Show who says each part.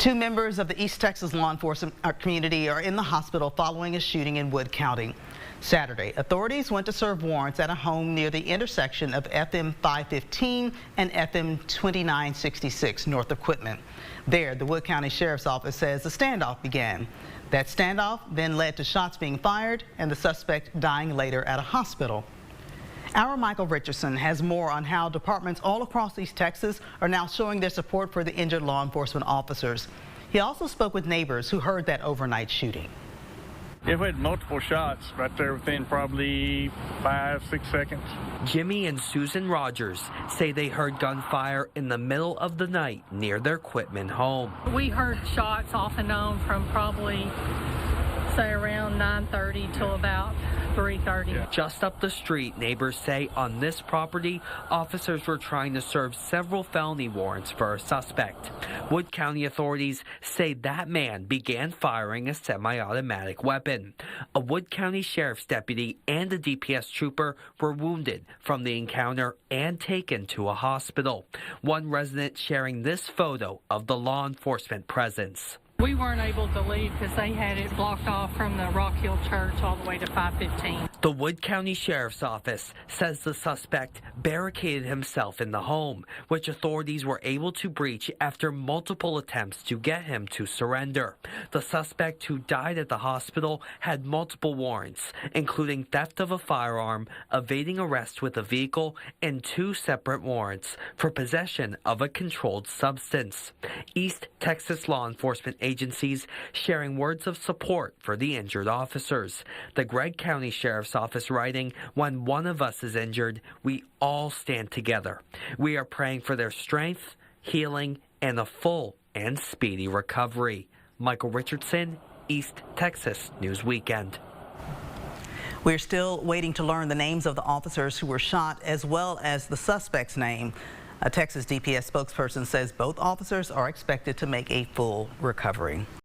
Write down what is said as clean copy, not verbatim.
Speaker 1: Two members of the East Texas law enforcement community are in the hospital following a shooting in Wood County. Saturday, authorities went to serve warrants at a home near the intersection of FM 515 and FM 2966 North of Quitman. There, the Wood County Sheriff's Office says the standoff began. That standoff then led to shots being fired and the suspect dying later at a hospital. Our Michael Richardson has more on how departments all across East Texas are now showing their support for the injured law enforcement officers. He also spoke with neighbors who heard that overnight shooting.
Speaker 2: Yeah, we had multiple shots right there within probably 5-6 seconds.
Speaker 3: Jimmy and Susan Rogers say they heard gunfire in the middle of the night near their Quitman home.
Speaker 4: We heard shots off and on from probably, say, around 9:30 till about 3:30.
Speaker 3: Just up the street, neighbors say on this property, officers were trying to serve several felony warrants for a suspect. Wood County authorities say that man began firing a semi-automatic weapon. A Wood County Sheriff's deputy and a DPS trooper were wounded from the encounter and taken to a hospital. One resident sharing this photo of the law enforcement presence.
Speaker 4: We weren't able to leave because they had it blocked off from the Rock Hill Church all the way to 515.
Speaker 3: The Wood County Sheriff's Office says the suspect barricaded himself in the home, which authorities were able to breach after multiple attempts to get him to surrender. The suspect, who died at the hospital, had multiple warrants, including theft of a firearm, evading arrest with a vehicle, and 2 separate warrants for possession of a controlled substance. East Texas law enforcement agencies sharing words of support for the injured officers. The Gregg County Sheriff's Office writing, "When one of us is injured, we all stand together. We are praying for their strength, healing, and a full and speedy recovery." Michael Richardson, East Texas News Weekend.
Speaker 1: We're still waiting to learn the names of the officers who were shot as well as the suspect's name. A Texas DPS spokesperson says both officers are expected to make a full recovery.